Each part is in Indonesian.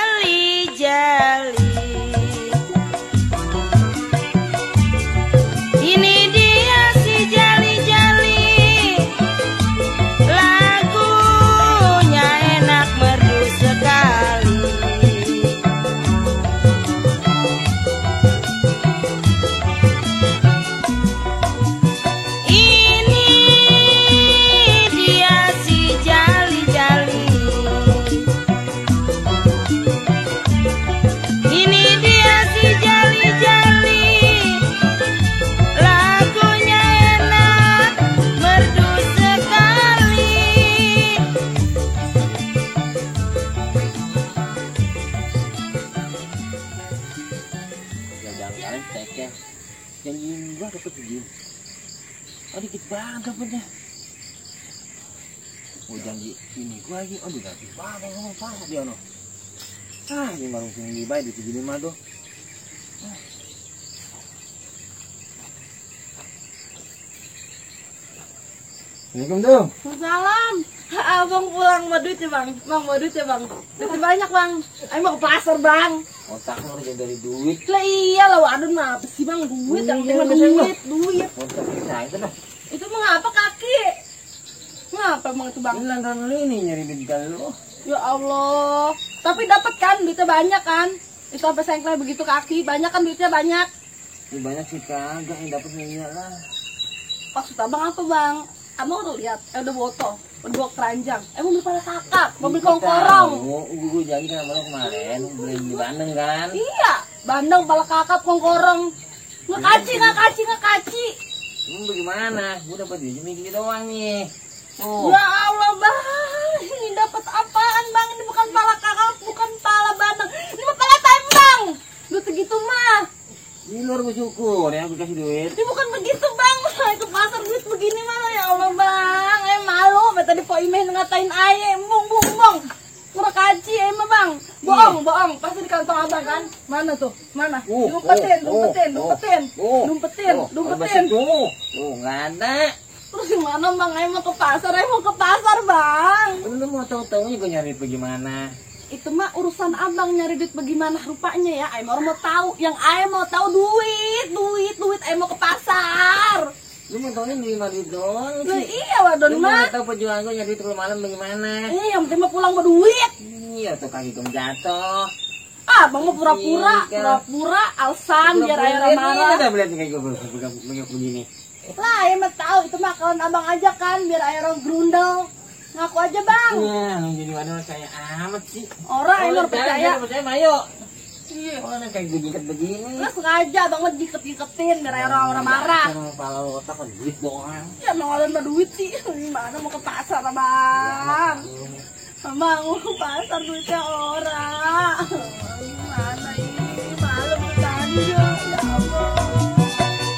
jali-jali. Ini dia si jali-jali, lagunya enak merdu sekali. Ini dia si jali-jali. Ini dia si jali-jali, lagunya enak merdu sekali. Jangan kalian tekes. Janjiin gua dapet segini. Oh dikit banget dapetnya. Oh janji ini gua lagi. Aduh dapet banget ngomong parah dia no. Ah ini marung sini baik di segini mah tuh. Assalamualaikum tuh. Salam. Abang pulang mau duit ya bang. Bang mau duit ya bang. Duit banyak bang. Ayo mau ke pasar bang. Otak lu kerja dari duit. Lah iya lah waduh mah apa sih bang duit yang Iya, penting bener, duit duit. Otak kita itu dah. Itu mengapa kaki? Ngapa emang itu bang? Ini langganan lu ini nyari duit kali lu. Ya Allah. Tapi dapat kan duitnya banyak kan? Itu apa sengkleh begitu kaki banyak kan duitnya banyak. Ini banyak sih kagak yang dapet nih lah. Maksud abang apa bang? Abang udah lihat, udah boto, udah bawa keranjang. Mobil pada kakak, mobil kongkorong. Gue janji kan sama lo kemarin beli di Bandung kan. Iya, Bandung pala kakap kongkorong. Ngekaci. Bagaimana? Gue dapat duit segini doang nih. Oh. Ya Allah bang, ini dapat apaan bang? Ini bukan pala kakap, bukan pala Bandung. Ini mah pala tembang. Duit segitu mah. Ini luar bersyukur ya, gue kasih duit. Ini bukan begitu bang. Itu pasar duit begini malah ya Allah bang. Malu. Tadi po imeh ngatain ayah. Bung. Kurang kaji mah bang. Bohong. Pasti di kantong abang kan? Mana tuh? Mana? Lumpetin. Tuh, nggak ada. Terus gimana bang? Mau ke pasar bang. Lu mau tahu-tahunya gue nyari bagaimana? Itu mah urusan abang nyari duit bagaimana rupanya ya. Orang mau tahu. Yang mau tahu duit. Mau ke pasar. Lu mau tahunya beli duit doang Nah, sih. iya wadon Lu mau mah. tahu perjuangan gue nyari duit malam bagaimana? Yang penting mah pulang berduit. Iya tuh kaki gue jatuh. Bang mau pura-pura alasan biar ayah marah. Udah beli kayak gue pegang begini. Lah, mah tahu itu mah kawan abang aja kan biar ayah orang grundel. Ngaku aja bang. Iya, jadi waduh saya amat sih. Orang yang percaya. Percaya, ayo. Iya. Oh, kayak gue jikat begini. Lah sengaja bang mau diket-diketin biar ayah orang marah. Kalau otak kan duit doang. Ya mau ngalahin mah duit sih. Gimana mau ke pasar bang? Bang mau ke pasar duitnya orang. Gimana ini? Malam bertanjung. Ya Allah.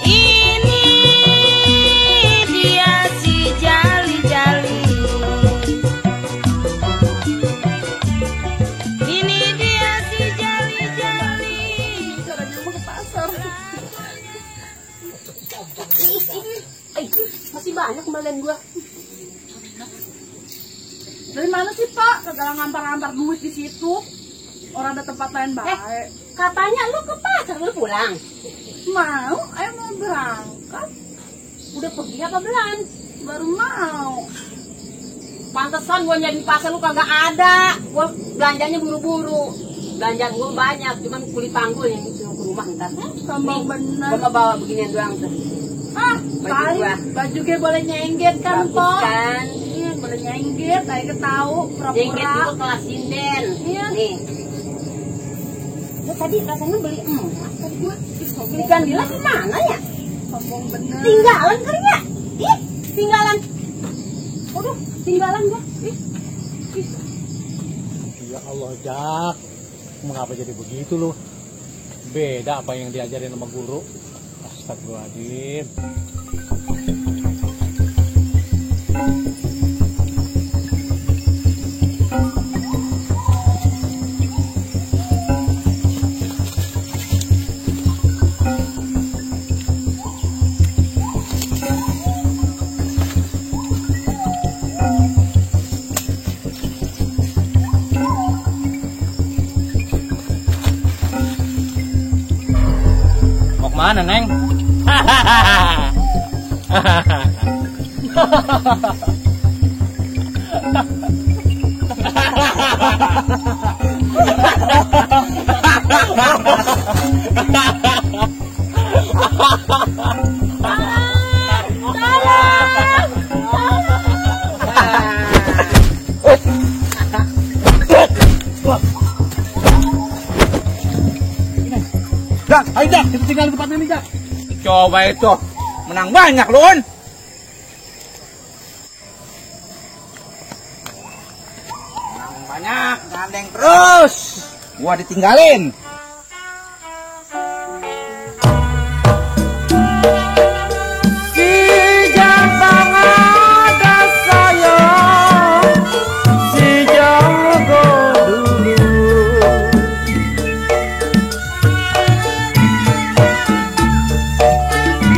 Ini dia si jali-jali. Ini dia si jali-jali. Caranya mau ke pasar. Masih banyak kembalian gua. Dari mana sih Pak? Kagak ngampar-ngampar duit di situ. Orang ada tempat lain baik. Katanya lu ke pasar lu pulang. Mau? Ayo mau berangkat. Udah pergi apa belum? Baru mau. Pantesan gua nyari di pasar lu kagak ada. Gua belanjanya buru-buru. Belanjaan gua banyak, cuman kulit panggul yang disuruh ke rumah ntar. Tambah bener. Gua bawa beginian doang tuh. Baju gue boleh nyengget kan, Bagus Pok? kan? Iya, boleh nyengget. Ayo ketahu, Jengket pura-pura. dulu kelas sinden. Iya. Nih. Gua tadi rasanya beli emas. Tadi gua beli gandila gimana ya? Sombong bener. Tinggalan kali ya? Ih, tinggalan. Waduh, tinggalan gua. Ih. Ya Allah, Jak. Mengapa jadi begitu loh? Beda apa yang diajarin sama guru. Astagfirullahaladzim. Mana, Neng? Jak, ayo Jak, kita tinggal di tempat ini Jak. Coba itu, menang banyak loh On. Menang banyak, gandeng terus. Gua ditinggalin.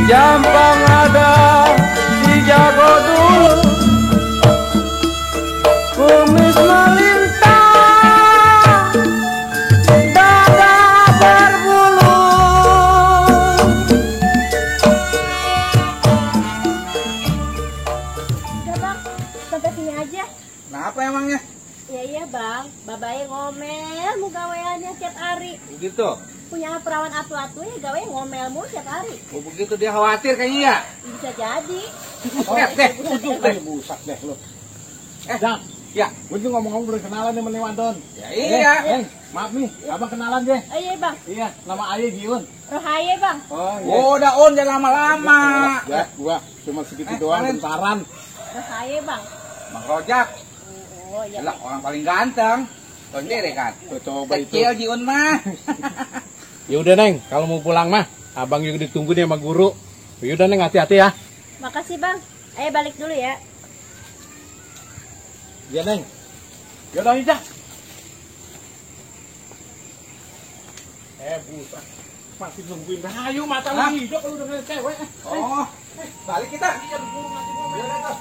Jampang ada si jago dulu, kumis melintang, dada berbulu. Udah bang, sampai sini aja. Kenapa emangnya? Iya bang, babai ngomel mau gaweannya tiap hari. Begitu. Punya perawan atu-atu ya gawe ngomel mulu tiap hari. Oh begitu dia khawatir kayaknya ya. Bisa jadi. Deh, ujuk deh. Busak deh lu. Jak, ya. Gue juga ngomong-ngomong udah kenalan nih sama Wadon. Ya iya. Maaf nih, abang kenalan deh. Oh iya bang, Iya, nama ayah Giun. Rohaye bang. Oh Oh, udah On, jangan lama-lama. Ya, gua cuma segitu doang kemarin. bentaran. Rohaye bang. Bang Rojak, Oh iya. lah orang paling ganteng. Tahu sendiri kan. Tuh, coba itu. Kecil Jiun mah. Ya udah Neng, kalau mau pulang mah, abang juga ditunggu nih sama guru. Ya udah Neng, hati-hati ya. Makasih bang. Ayo balik dulu ya. Ya Neng. Ya udah aja. Busak. Masih nungguin rahayu mata lu hijau kalau udah ngeliat cewek. Oh, balik kita. Iya, dulu nanti gua Ya udah, tuh.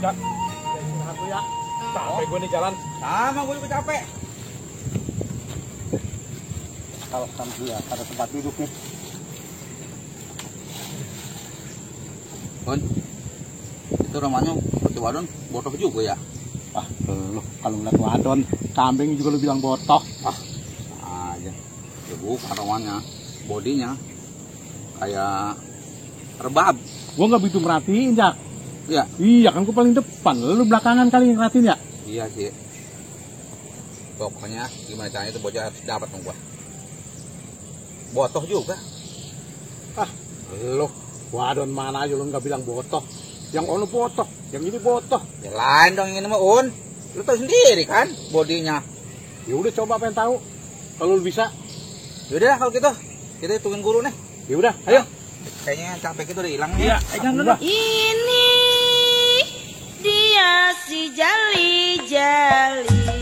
Jak, istirahat dulu ya. Capek gue nih jalan. Sama gue juga capek. Kalau sama dulu ya, ada tempat duduk nih. On, itu namanya seperti wadon, botoh juga ya. Ah, lu kalau ngeliat Wadon, kambing juga lu bilang botoh. Aja. Ya bukan namanya, bodinya kayak rebab. Gua nggak begitu merhatiin, Jak. Ya, Iya kan, gua paling depan. Lu belakangan kali yang ngeliatin ya. iya sih. Pokoknya gimana caranya itu bocah harus dapat dong gua. Botoh juga. Lu, Wadon mana aja lu nggak bilang botoh. Yang ono botoh, yang ini botoh. Ya lain dong yang ini mah Un. Lu tahu sendiri kan bodinya. Ya udah coba pengen tahu. Kalau lu bisa, Yaudah kalau gitu, kita hitungin guru nih. ya udah, ayo. Kayaknya capek kita udah hilang nih. Iya, Pegang dulu. udah. Ini dia si jali-jali.